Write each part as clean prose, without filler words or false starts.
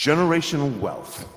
Generational wealth.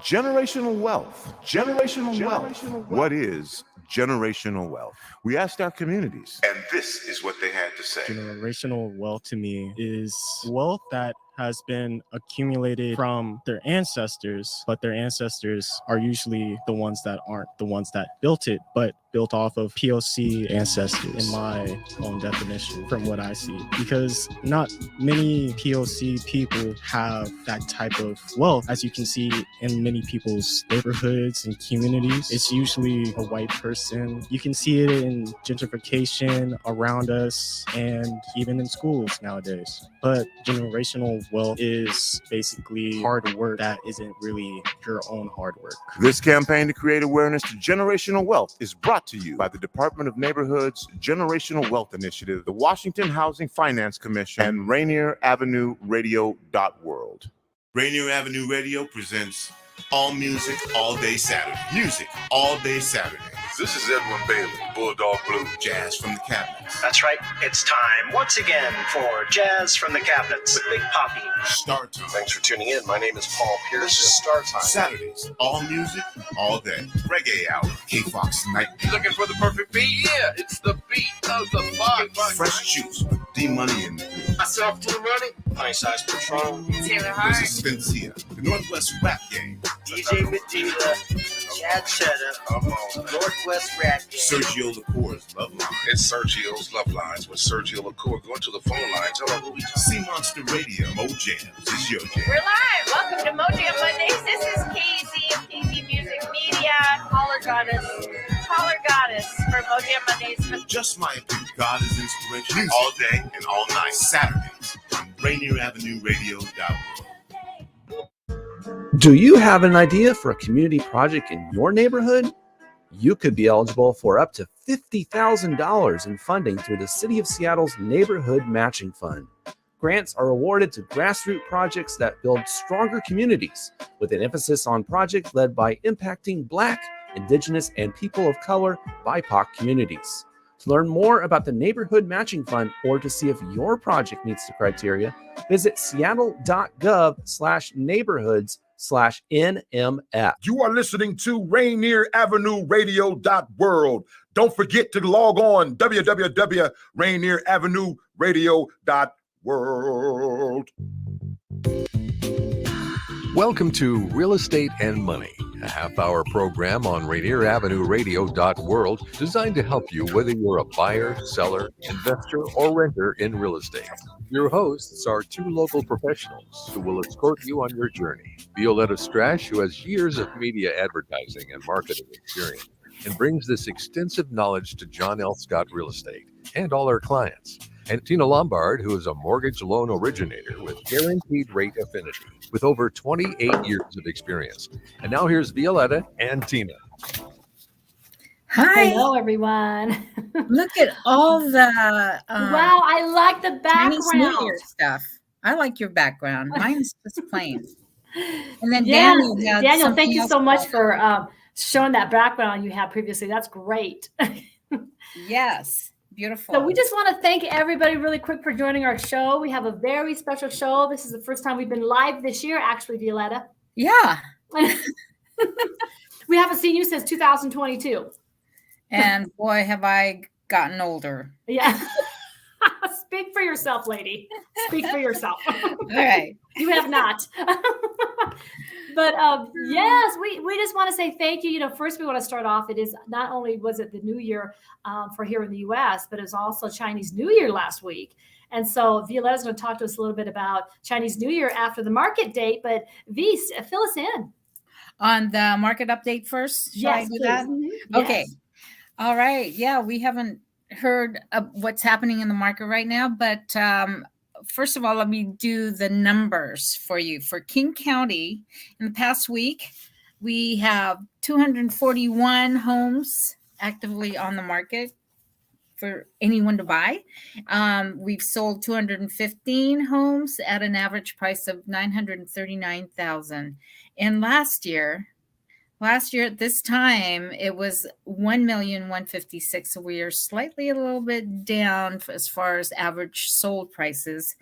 Generational wealth. Generational wealth. What is generational wealth? We asked our communities, and this is what they had to say. Generational wealth to me is wealth that has been accumulated from their ancestors, but their ancestors are usually the ones that aren't the ones that built it, but built off of POC ancestors, in my own definition, from what I see. Because not many POC people have that type of wealth, as you can see in many people's neighborhoods and communities. It's usually a white person. You can see it in gentrification around us and even in schools nowadays. But generational wealth is basically hard work that isn't really your own hard work. This campaign to create awareness to generational wealth is brought to you by the Department of Neighborhoods Generational Wealth Initiative, the Washington Housing Finance Commission, and Rainier Avenue Radio World. Rainier Avenue Radio presents All Music, All Day Saturday. Music, All Day Saturday. This is Edwin Bailey, Bulldog Blue. Jazz from the Cabinets. That's right. It's time once again for Jazz from the Cabinets with Big Poppy. Start Time. Thanks for tuning in. My name is Paul Pierce. This is Start Time. Saturdays, all music, all day. Reggae Hour, K-Fox Night. You looking for the perfect beat? Yeah, it's the beat of the Fox. Fresh Juice with D-Money in the group. Myself, Too Money. Honey Size Patron. Taylor There's Hart. a Spencia, the Northwest Rap Game. DJ Medina. Chad Cheddar. Northwest Rap Game. Sergio Lacour's Love Line. It's Sergio's Love Lines with Sergio LaCour. Go to the phone line. Tell her who we talking. Sea Monster Radio, Mo Jams. It's your jam. We're live. Welcome to Mojo Mondays. This is KZ of KZ Music Media. Caller Goddess for Mojo Mondays. Just my opinion. God is inspiration all day and all night. Saturdays on Rainier Avenue Radio. Do you have an idea for a community project in your neighborhood? You could be eligible for up to $50,000 in funding through the City of Seattle's Neighborhood Matching Fund. Grants are awarded to grassroots projects that build stronger communities, with an emphasis on projects led by impacting Black, Indigenous, and people of color BIPOC communities. To learn more about the Neighborhood Matching Fund or to see if your project meets the criteria, visit seattle.gov/neighborhoods/NMF. You are listening to Rainier Avenue Radio World. Don't forget to log on www.rainieravenue radio.world. Welcome to Real Estate and Money, a half-hour program on Rainier Avenue Radio.world designed to help you whether you're a buyer, seller, investor, or renter in real estate. Your hosts are two local professionals who will escort you on your journey. Violeta Strash, who has years of media advertising and marketing experience and brings this extensive knowledge to John L. Scott Real Estate and all our clients. And Tina Lombard, who is a mortgage loan originator with guaranteed rate affinity with over 28 years of experience. And now here's Violeta and Tina. Hi. Hello, everyone. Look at all the wow, I like the Chinese New background. Year stuff. I like your background. Mine's just plain. And then Yes, Daniel, Daniel, thank you so much for showing that background you had previously. That's great. Yes, beautiful. So we just want to thank everybody really quick for joining our show. We have a very special show. This is the first time we've been live this year, actually, Violeta. Yeah. We haven't seen you since 2022. And boy, have I gotten older. Yeah. Speak for yourself, lady. Speak for yourself. All right. You have not. But yes, we just want to say thank you. You know, first we want to start off. It is not only was it the New Year for here in the U.S., but it was also Chinese New Year last week. And so Violeta's going to talk to us a little bit about Chinese New Year after the market date. But V, fill us in. On the market update first? Shall I Yes, do please. that? Mhm. Okay. Yes. All right. Yeah, we haven't heard of what's happening in the market right now, but first of all, let me do the numbers for you. For King County, in the past week, we have 241 homes actively on the market for anyone to buy. We've sold 215 homes at an average price of $939,000. And last year at this time, it was $1,156,000. So we are slightly a little bit down as far as average sold prices.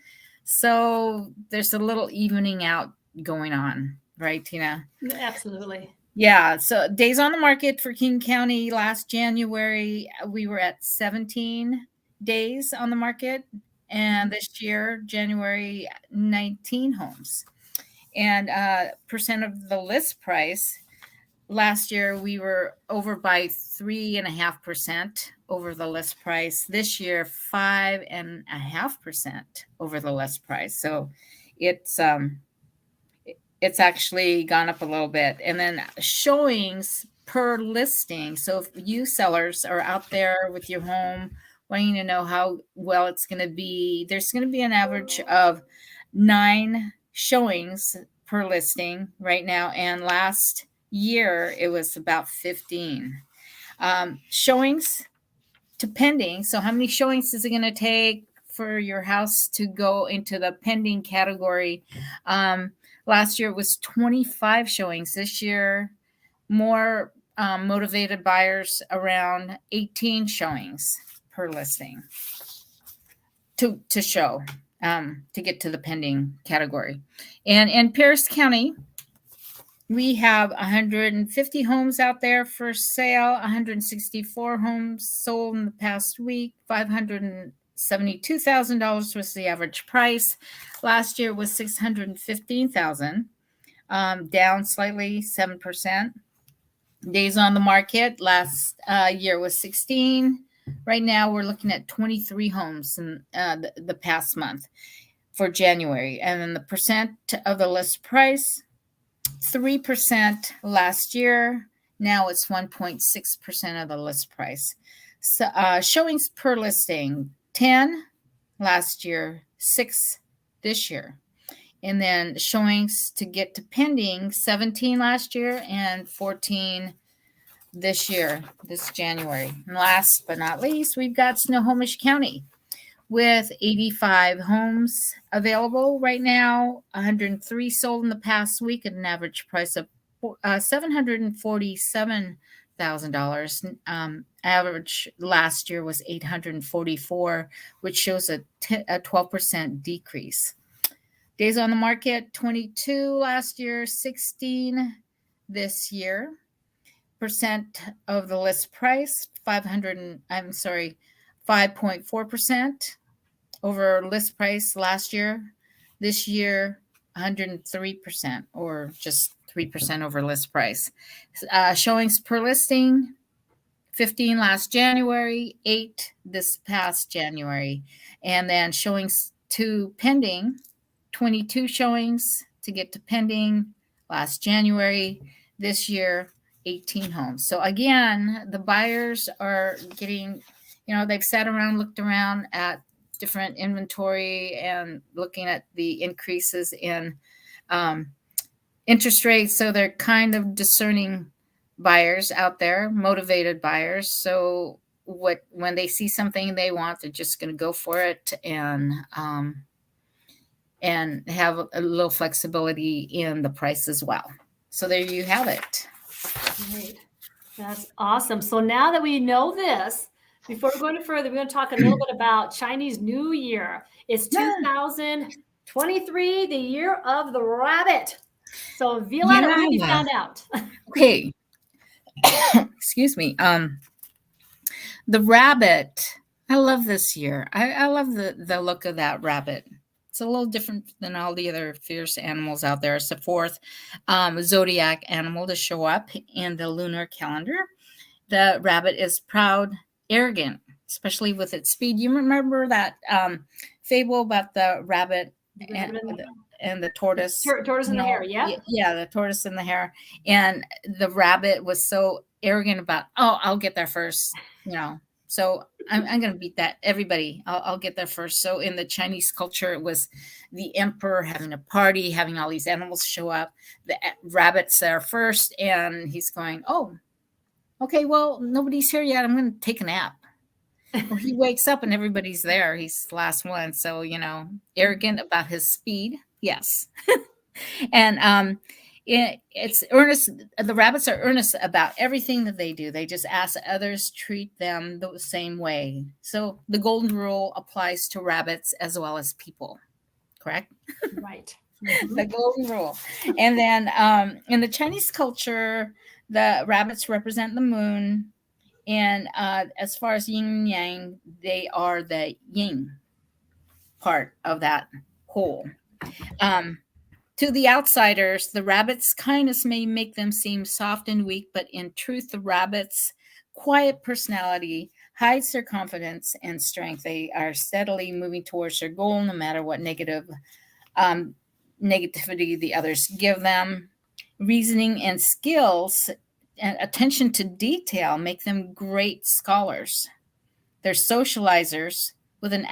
So there's a little evening out going on, right, Tina? Absolutely. Yeah. So days on the market for King County last January, we were at 17 days on the market. And this year, January, 19 homes. And percent of the list price, last year we were over by 3.5% over the list price. This year, 5.5% over the list price. So it's actually gone up a little bit. And then showings per listing. So if you sellers are out there with your home wanting to know how well it's going to be, there's going to be an average of 9 showings per listing right now. And last year it was about 15 showings to pending. So how many showings is it going to take for your house to go into the pending category? Last year it was 25 showings. This year, more motivated buyers, around 18 showings per listing to show, to get to the pending category. And in Pierce County, we have 150 homes out there for sale, 164 homes sold in the past week, $572,000 was the average price. Last year was $615,000, down slightly, 7%. Days on the market last year was 16. Right now we're looking at 23 homes in the past month for January. And then the percent of the list price, 3% last year. Now it's 1.6% of the list price. So showings per listing, 10 last year, 6 this year. And then showings to get to pending, 17 last year and 14 this year, this January. And last but not least, we've got Snohomish County with 85 homes available right now, 103 sold in the past week at an average price of $747,000. Average last year was $844, which shows a 12% decrease. Days on the market, 22 last year, 16 this year. Percent of the list price, 5.4% over list price last year. This year, 103%, or just 3% over list price. Showings per listing, 15 last January, 8 this past January. And then showings to pending, 22 showings to get to pending last January. This year, 18 homes. So again, the buyers are getting, they've sat around, looked around at different inventory and looking at the increases in interest rates. So they're kind of discerning buyers out there, motivated buyers. So when they see something they want, they're just going to go for it and have a little flexibility in the price as well. So there you have it. Great. That's awesome. So now that we know this, before we go any further, we're going to talk a little bit about Chinese New Year. It's 2023, the year of the rabbit. So Violeta, what have you found out? Okay. Excuse me. The rabbit. I love this year. I love the look of that rabbit. It's a little different than all the other fierce animals out there. It's the 4th zodiac animal to show up in the lunar calendar. The rabbit is proud, arrogant, especially with its speed. You remember that fable about the rabbit and the tortoise? Tortoise in the hare, yeah. Yeah, the tortoise in the hare. And the rabbit was so arrogant about, I'll get there first, So I'm going to beat that. Everybody, I'll get there first. So in the Chinese culture, it was the emperor having a party, having all these animals show up. The rabbit's there first, and he's going, okay, well, nobody's here yet. I'm going to take a nap. Well, he wakes up and everybody's there. He's the last one. So, arrogant about his speed. Yes. And it's earnest. The rabbits are earnest about everything that they do. They just ask others treat them the same way. So the golden rule applies to rabbits as well as people. Correct? Right. The golden rule. And then in the Chinese culture, the rabbits represent the moon. And as far as yin and yang, they are the yin part of that whole. To the outsiders, the rabbit's kindness may make them seem soft and weak, but in truth, the rabbit's quiet personality hides their confidence and strength. They are steadily moving towards their goal, no matter what negativity the others give them. Reasoning and skills and attention to detail make them great scholars. They're socializers with an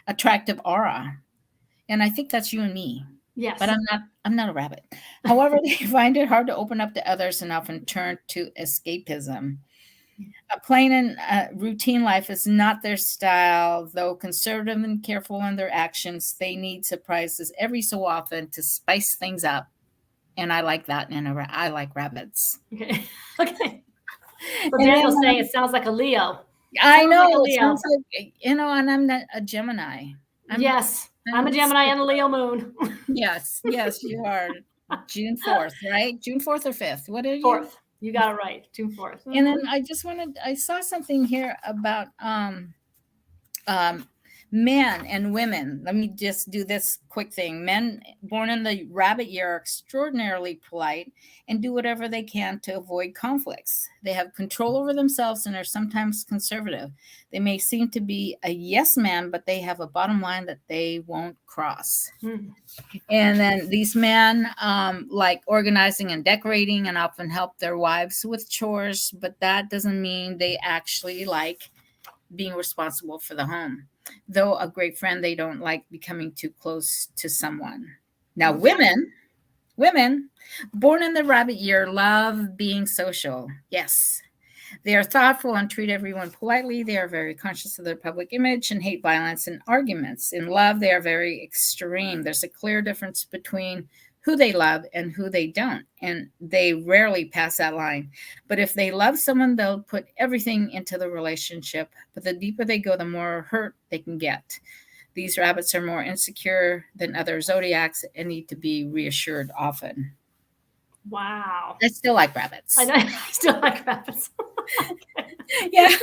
attractive aura. And I think that's you and me. Yes. But I'm not a rabbit. However, they find it hard to open up to others and often turn to escapism. A plain and routine life is not their style. Though conservative and careful in their actions, they need surprises every so often to spice things up. And I like that. And I like rabbits. Okay. Okay. So Daniel's saying it sounds like a Leo. I know. Like a Leo. Sounds like, and I'm not a Gemini. I'm a Gemini and a Leo moon. Yes, you are. June 4th, right? June 4th or 5th? What are you? 4th. You got it right. June 4th. And then I saw something here about men and women. Let me just do this quick thing. Men born in the rabbit year are extraordinarily polite and do whatever they can to avoid conflicts. They have control over themselves and are sometimes conservative. They may seem to be a yes man, but they have a bottom line that they won't cross. And then these men like organizing and decorating and often help their wives with chores, but that doesn't mean they actually like being responsible for the home. Though a great friend, they don't like becoming too close to someone. Now, women born in the rabbit year love being social. Yes. They are thoughtful and treat everyone politely. They are very conscious of their public image and hate violence and arguments. In love, they are very extreme. There's a clear difference between who they love and who they don't. And they rarely pass that line. But if they love someone, they'll put everything into the relationship. But the deeper they go, the more hurt they can get. These rabbits are more insecure than other zodiacs and need to be reassured often. Wow. I still like rabbits. I know. I still like rabbits. Yeah.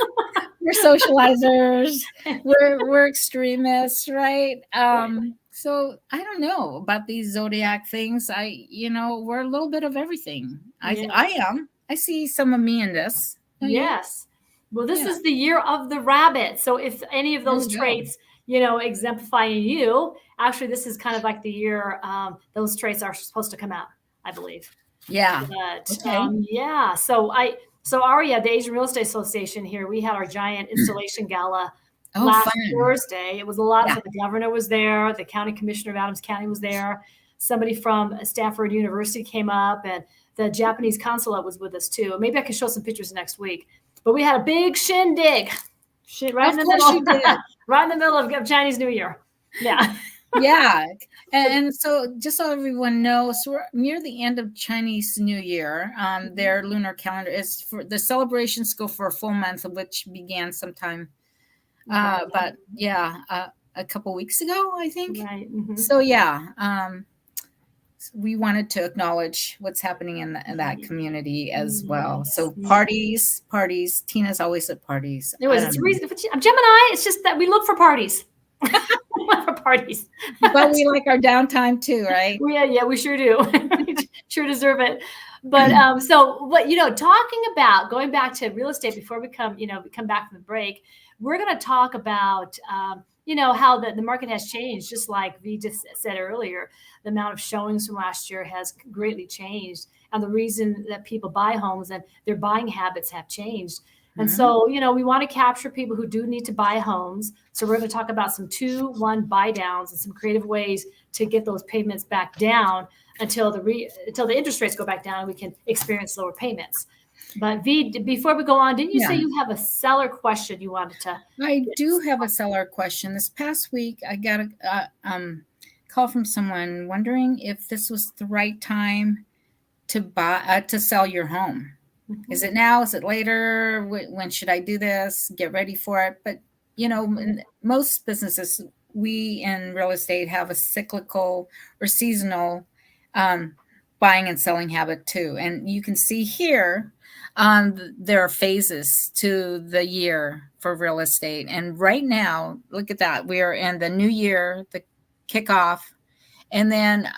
We're socializers. We're extremists, right? So I don't know about these zodiac things. We're a little bit of everything. I am. I see some of me in this. Yes. Well, this is the year of the rabbit. So if any of those traits, exemplify in you, actually, this is kind of like the year those traits are supposed to come out, I believe. Yeah. But, So Aria, the Asian Real Estate Association here, we had our giant installation gala last Thursday. It was a lot of fun. The governor was there. The county commissioner of Adams County was there. Somebody from Stanford University came up, and the Japanese consulate was with us too. Maybe I can show some pictures next week. But we had a big shindig. Right in the middle of Chinese New Year. Yeah. Yeah. And so just so everyone knows, we're near the end of Chinese New Year. Their lunar calendar is for the celebrations go for a full month, which began sometime a couple weeks ago, I think. Right. Mm-hmm. So we wanted to acknowledge what's happening in that community as well. So parties. Tina's always at parties. It's reason. I'm Gemini. It's just that we look for parties. For parties, but we like our downtime too, right? Yeah, we sure do. Sure deserve it. But talking about going back to real estate before we come back from the break, we're going to talk about how the market has changed. Just like we just said earlier, the amount of showings from last year has greatly changed, and the reason that people buy homes and their buying habits have changed. And so, we want to capture people who do need to buy homes. So we're going to talk about some 2-1 buy downs and some creative ways to get those payments back down until the interest rates go back down and we can experience lower payments. But V, before we go on, didn't you say you have a seller question you wanted to? I do have a seller question. This past week, I got a call from someone wondering if this was the right time to sell your home. Is it now? Is it later? When should I do this? Get ready for it. But, most businesses we in real estate have a cyclical or seasonal buying and selling habit too. And you can see here, there are phases to the year for real estate. And right now, look at that. We are in the new year, the kickoff. And then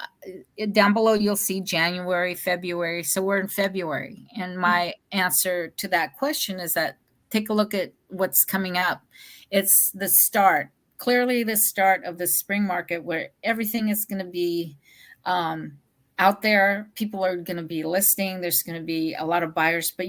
down below, you'll see January, February. So we're in February. And my answer to that question is that take a look at what's coming up. It's the start, clearly the start of the spring market where everything is going to be out there. People are going to be listing. There's going to be a lot of buyers. But,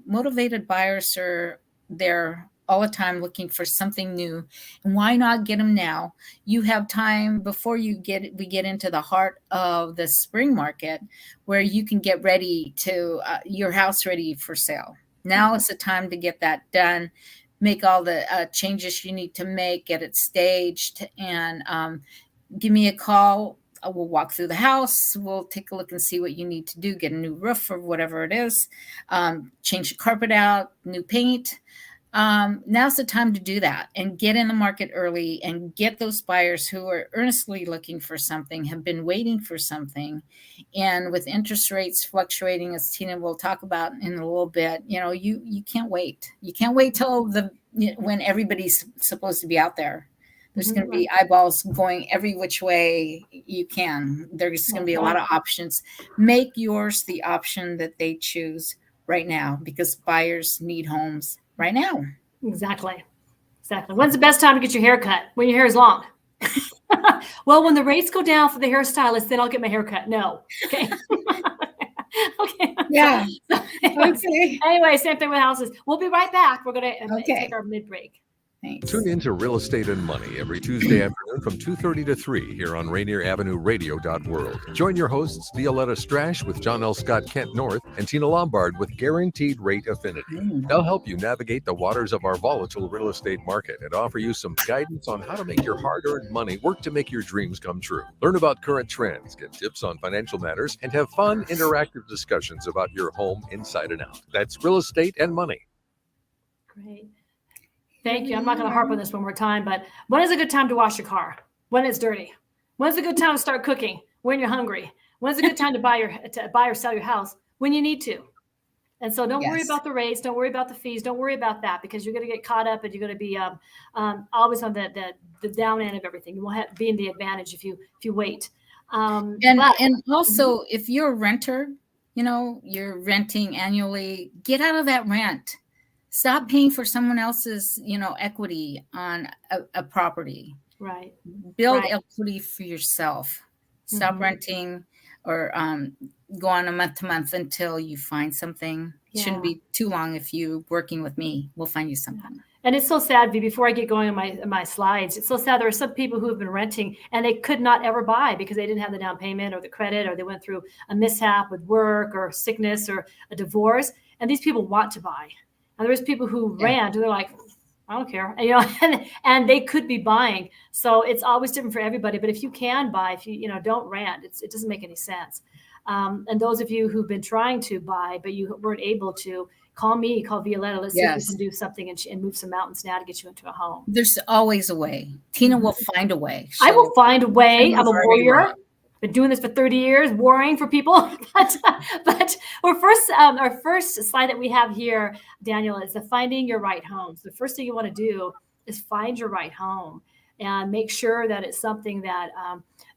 motivated buyers are there all the time looking for something new. And why not get them now? You have time before we get into the heart of the spring market where you can get ready to your house ready for sale. Now is the time to get that done, make all the changes you need to make, get it staged, and give me a call. We'll walk through the house. We'll take a look and see what you need to do, get a new roof or whatever it is, change the carpet out, new paint. Now's the time to do that and get in the market early and get those buyers who are earnestly looking for something, have been waiting for something. And with interest rates fluctuating, as Tina will talk about in a little bit, you can't wait. You can't wait till when everybody's supposed to be out there. There's going to be eyeballs going every which way you can. There's going to be a lot of options. Make yours the option that they choose right now because buyers need homes right now. Exactly. When's the best time to get your hair cut? When your hair is long. Well, when the rates go down for the hairstylist, then I'll get my hair cut. No. Okay. Okay. Yeah. Anyway, same thing with houses. We'll be right back. We're going to take our mid-break. Thanks. Tune in to Real Estate and Money every Tuesday afternoon from 2:30 to 3 here on Rainier Avenue Radio.world. Join your hosts, Violeta Strash with John L. Scott Kent North and Tina Lombard with Guaranteed Rate Affinity. They'll help you navigate the waters of our volatile real estate market and offer you some guidance on how to make your hard-earned money work to make your dreams come true. Learn about current trends, get tips on financial matters, and have fun, interactive discussions about your home inside and out. That's Real Estate and Money. Great. Thank you. I'm not going to harp on this one more time, but when is a good time to wash your car? When it's dirty? When's a good time to start cooking? When you're hungry? When's a good time to buy or sell your house? When you need to. And so don't worry about the rates. Don't worry about the fees. Don't worry about that because you're going to get caught up and you're going to be always on the down end of everything. You won't be in the advantage if you wait. And also, if you're a renter, you're renting annually, get out of that rent. Stop paying for someone else's, equity on a property. Right. Build equity for yourself. Stop renting or go on a month to month until you find something. It shouldn't be too long if you're working with me. We'll find you something. And it's so sad, before I get going on my slides, it's so sad. There are some people who have been renting and they could not ever buy because they didn't have the down payment or the credit, or they went through a mishap with work or sickness or a divorce. And these people want to buy. And there's people who rent and they're like, I don't care, and they could be buying. So it's always different for everybody. But if you can buy, if you don't rent, it doesn't make any sense. And those of you who've been trying to buy, but you weren't able to, call me, call Violeta. Let's see if we can do something and move some mountains now to get you into a home. There's always a way. Tina will find a way. I will find a way. I'm a warrior. Been doing this for 30 years, warring for people. but our first slide that we have here, Daniel, is the finding your right home. So the first thing you want to do is find your right home and make sure that it's something that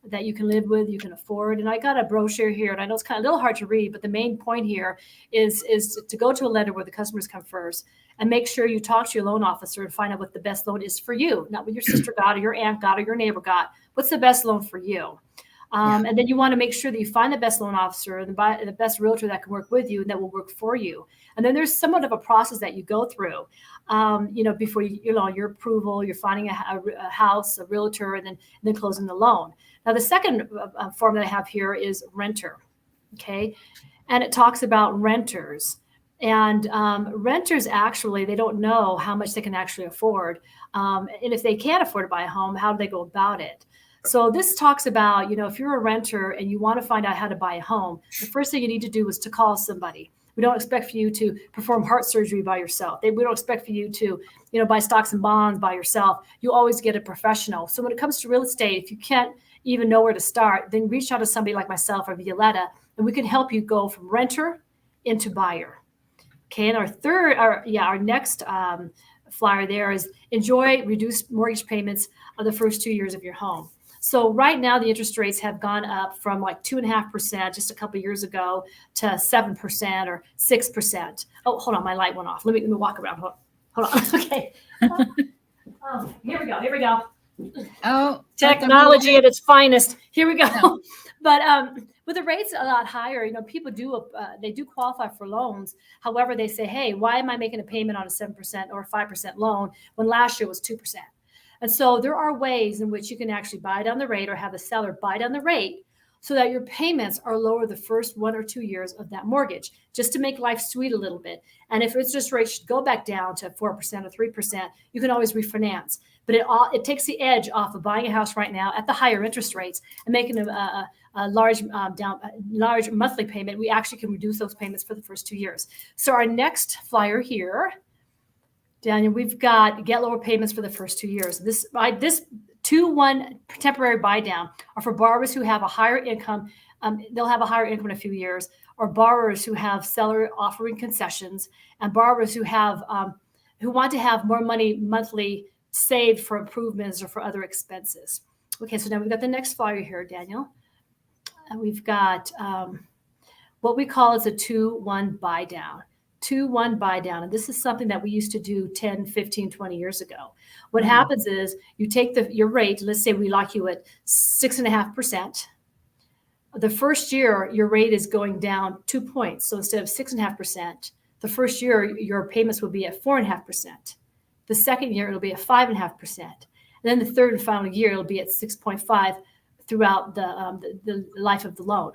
that you can live with, you can afford. And I got a brochure here, and I know it's kind of a little hard to read, but the main point here is to go to a lender where the customers come first and make sure you talk to your loan officer and find out what the best loan is for you, not what your sister got or your aunt got or your neighbor got. What's the best loan for you? And then you want to make sure that you find the best loan officer, the best realtor that can work with you and that will work for you. And then there's somewhat of a process that you go through, before your approval, you're finding a house, a realtor, and then closing the loan. Now, the second form that I have here is renter. Okay. And it talks about renters. And renters, actually, they don't know how much they can actually afford. And if they can't afford to buy a home, how do they go about it? So this talks about, if you're a renter and you want to find out how to buy a home, the first thing you need to do is to call somebody. We don't expect for you to perform heart surgery by yourself. We don't expect for you to, buy stocks and bonds by yourself. You always get a professional. So when it comes to real estate, if you can't even know where to start, then reach out to somebody like myself or Violeta, and we can help you go from renter into buyer. Okay, and our next flyer there is enjoy reduced mortgage payments of the first 2 years of your home. So right now the interest rates have gone up from like 2.5% just a couple of years ago to 7% or 6%. Oh, hold on, my light went off. Let me walk around. Hold on. Okay. Here we go. Oh, Technology at its finest. Here we go. But with the rates a lot higher, people they do qualify for loans. However, they say, hey, why am I making a payment on a 7% or 5% loan when last year was 2%? And so there are ways in which you can actually buy down the rate or have the seller buy down the rate so that your payments are lower the first 1 or 2 years of that mortgage, just to make life sweet a little bit. And if interest rates should go back down to 4% or 3%, you can always refinance. But it takes the edge off of buying a house right now at the higher interest rates and making a large monthly payment. We actually can reduce those payments for the first 2 years. So our next flyer here, Daniel, we've got get lower payments for the first 2 years. This 2-1 temporary buy down are for borrowers who have a higher income. They'll have a higher income in a few years, or borrowers who have seller offering concessions, and borrowers who have who want to have more money monthly saved for improvements or for other expenses. Okay, so now we've got the next flyer here, Daniel. And we've got what we call as a 2-1 buy down. 2-1 buy down. And this is something that we used to do 10, 15, 20 years ago. What happens is you take your rate, let's say we lock you at 6.5%. The first year, your rate is going down 2 points. So instead of 6.5%, the first year, your payments will be at 4.5%. The second year, it'll be at 5.5%. And then the third and final year, it'll be at 6.5 throughout the life of the loan.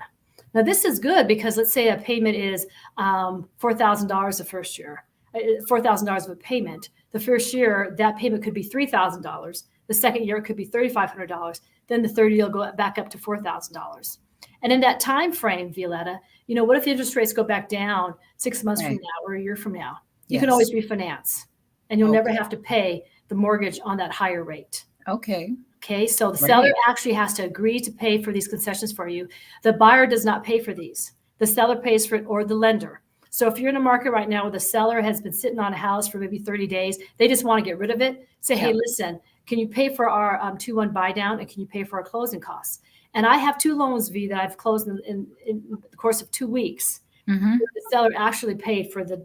Now, this is good because let's say a payment is $4,000 the first year, $4,000 of a payment. The first year, that payment could be $3,000. The second year, it could be $3,500. Then the third year, you'll go back up to $4,000. And in that time frame, Violeta, what if the interest rates go back down 6 months from now or a year from now? You can always refinance, and you'll never have to pay the mortgage on that higher rate. Okay, so the seller actually has to agree to pay for these concessions for you. The buyer does not pay for these. The seller pays for it, or the lender. So if you're in a market right now where the seller has been sitting on a house for maybe 30 days, they just want to get rid of it, say, hey, listen, can you pay for our 2-1 buy down, and can you pay for our closing costs? And I have 2 loans, V, that I've closed in the course of 2 weeks. The seller actually paid for the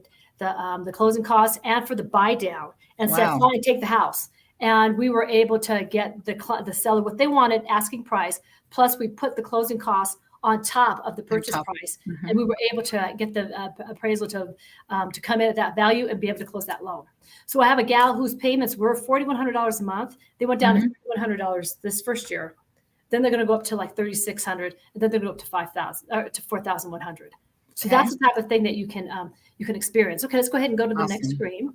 closing costs and for the buy down and said, fine, take the house. And we were able to get the seller what they wanted, asking price, plus we put the closing costs on top of the purchase price. And we were able to get the appraisal to come in at that value and be able to close that loan. So I have a gal whose payments were $4,100 a month. They went down to $4,100 this first year. Then they're going to go up to like $3,600, and then they're going to go up to $5,000 to $4,100. So that's the type of thing that you can experience. Okay, let's go ahead and go to the next screen.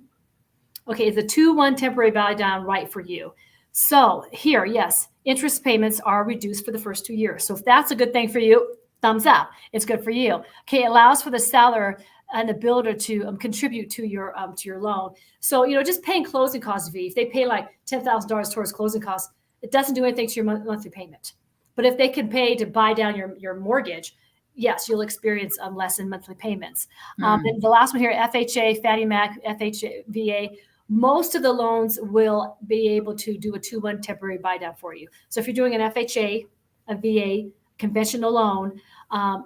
Okay, the 2-1 temporary buy down right for you. So here, yes, interest payments are reduced for the first 2 years. So if that's a good thing for you, thumbs up. It's good for you. Okay, it allows for the seller and the builder to contribute to your loan. So just paying closing costs, V. If they pay like $10,000 towards closing costs, it doesn't do anything to your monthly payment. But if they can pay to buy down your mortgage, yes, you'll experience less in monthly payments. And the last one here, FHA, Fannie Mac, FHA, VA. Most of the loans will be able to do a 2-1 temporary buy down for you. So if you're doing an FHA, a VA, conventional loan,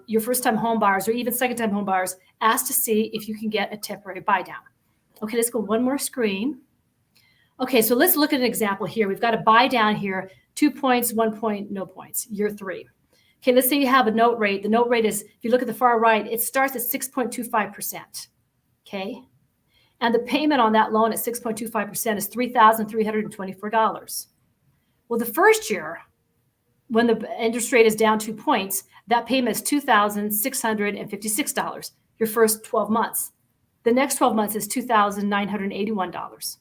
your first-time home buyers or even second-time home buyers ask to see if you can get a temporary buy down. Okay, let's go one more screen. Okay, so let's look at an example here. We've got a buy down here, 2 points, 1 point, no points, year 3. Okay, let's say you have a note rate. The note rate is, if you look at the far right, it starts at 6.25%. Okay. And the payment on that loan at 6.25% is $3,324. Well, the first year, when the interest rate is down 2 points, that payment is $2,656, your first 12 months. The next 12 months is $2,981.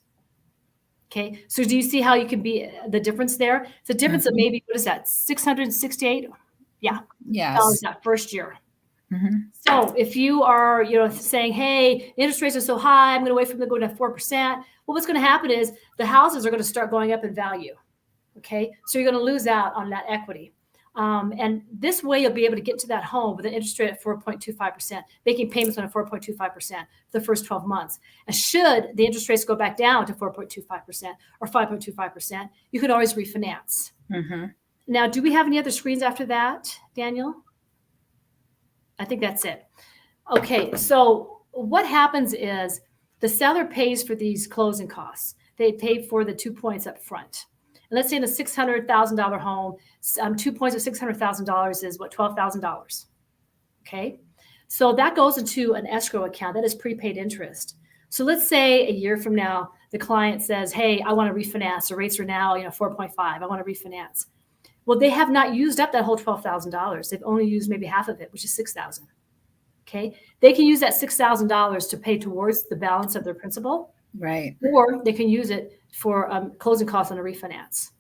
Okay, so do you see how you can be the difference there? It's a difference of maybe, what is that, 668? Yeah. Yes. That first year. So if you are, saying, hey, the interest rates are so high, I'm going to wait for them to go to 4%. Well, what's going to happen is the houses are going to start going up in value. Okay. So you're going to lose out on that equity. And this way you'll be able to get to that home with an interest rate at 4.25%, making payments on a 4.25% for the first 12 months. And should the interest rates go back down to 4.25% or 5.25%, you can always refinance. Now, do we have any other screens after that, Daniel? I think that's it. Okay, so what happens is the seller pays for these closing costs. They pay for the 2 points up front. And let's say in a $600,000 home, 2 points of $600,000 is what, $12,000. Okay, so that goes into an escrow account. That is prepaid interest. So let's say a year from now, the client says, hey, I want to refinance. The rates are now 4.5. I want to refinance. Well, they have not used up that whole $12,000. They've only used maybe half of it, which is $6,000. Okay, they can use that $6,000 to pay towards the balance of their principal, right? Or they can use it for closing costs on a refinance.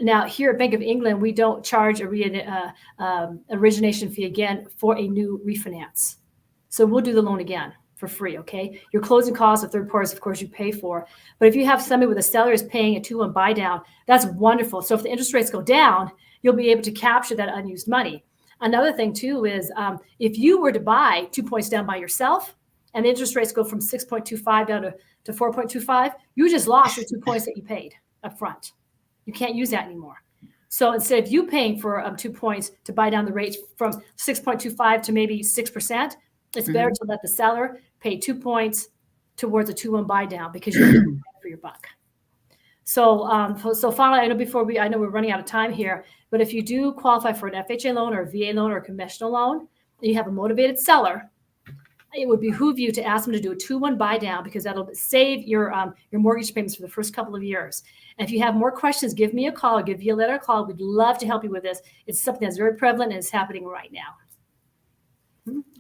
Now, here at Bank of England, we don't charge a origination fee again for a new refinance. So we'll do the loan again for free, okay? Your closing costs of third parties, of course, you pay for. But if you have somebody with a seller is paying a 2-1 buy down, that's wonderful. So if the interest rates go down, you'll be able to capture that unused money. Another thing, too, is if you were to buy 2 points down by yourself and the interest rates go from 6.25 down to 4.25, you just lost your 2 points that you paid up front. You can't use that anymore. So instead of you paying for 2 points to buy down the rates from 6.25 to maybe 6%, it's better to let the seller pay 2 points towards a 2-1 buy down because you're getting for your buck. So, so finally, I know we're running out of time here, but if you do qualify for an FHA loan or a VA loan or a conventional loan, and you have a motivated seller, it would behoove you to ask them to do a 2-1 buy down because that'll save your mortgage payments for the first couple of years. And if you have more questions, give me a call, give Violeta a call. We'd love to help you with this. It's something that's very prevalent and is happening right now.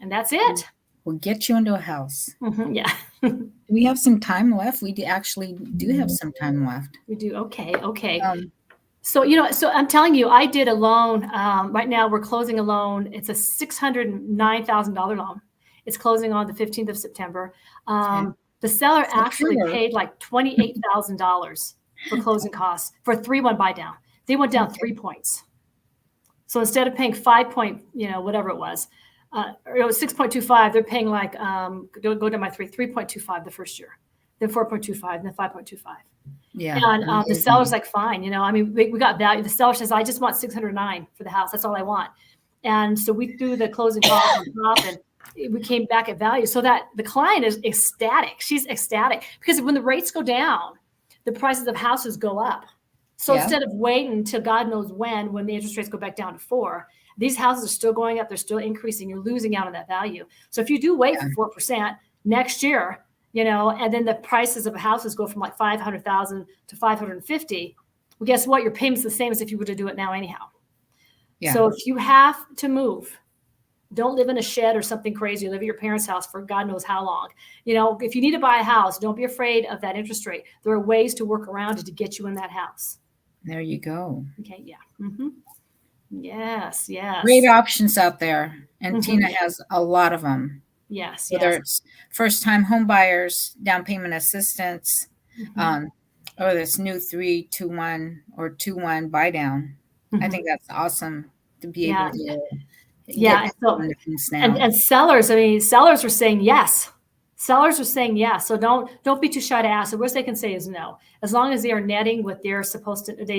And that's it. We'll get you into a house. Yeah. We have some time left. We actually do have some time left. We do. Okay. So I'm telling you, I did a loan. Right now we're closing a loan. It's a $609,000 loan. It's closing on the 15th of September. The seller actually paid like $28,000 for closing costs for a 3-1 buy down. They went down 3 points. So instead of paying 5 point, whatever it was 6.25, they're paying like, go down by 3.25 the first year, then 4.25, and then 5.25. Yeah. And the seller's like, fine, we got value. The seller says, I just want $609 for the house. That's all I want. And so we threw the closing costs on top and we came back at value so that the client is ecstatic. She's ecstatic because when the rates go down, the prices of houses go up. So instead of waiting until God knows when the interest rates go back down to 4, these houses are still going up. They're still increasing. You're losing out on that value. So if you do wait for 4% next year, and then the prices of houses go from like 500,000 to 550, well, guess what? Your payment's the same as if you were to do it now anyhow. Yeah. So if you have to move, don't live in a shed or something crazy. Live at your parents' house for God knows how long. If you need to buy a house, don't be afraid of that interest rate. There are ways to work around it to get you in that house. There you go. Okay. Yeah. Yes. Great options out there. And Tina has a lot of them. Yes. Whether it's first-time home buyers, down payment assistance, or this new 3-2-1 or 2-1 buy down. I think that's awesome to be able to. And sellers are saying yes. Sellers are saying yes. So don't be too shy to ask. The worst they can say is no. As long as they are netting what they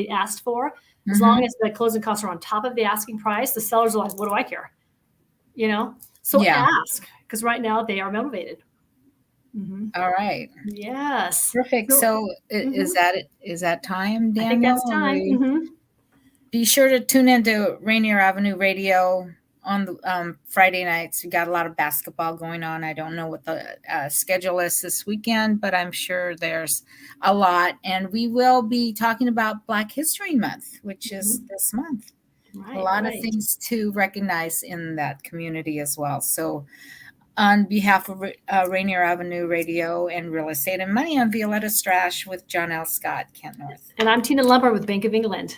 asked for, as long as the closing costs are on top of the asking price, the sellers are like, what do I care? So ask, because right now they are motivated. All right. Yes. Perfect. So is that time, Daniel? I think that's time. Be sure to tune into Rainier Avenue Radio on the Friday nights. We got a lot of basketball going on. I don't know what the schedule is this weekend, but I'm sure there's a lot. And we will be talking about Black History Month, which is this month. Right, a lot of things to recognize in that community as well. So on behalf of Rainier Avenue Radio and Real Estate and Money, I'm Violeta Strash with John L. Scott, Kent North. And I'm Tina Lombard with Bank of England.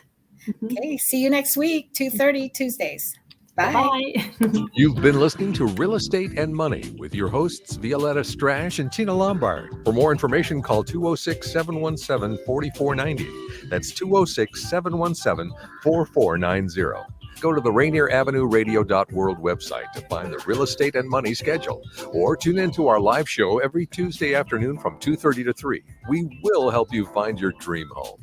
Okay, see you next week, 2:30 Tuesdays. Bye. You've been listening to Real Estate and Money with your hosts, Violeta Strash and Tina Lombard. For more information, call 206-717-4490. That's 206-717-4490. Go to the Rainier Avenue Radio.world website to find the Real Estate and Money schedule, or tune in to our live show every Tuesday afternoon from 2:30 to 3. We will help you find your dream home.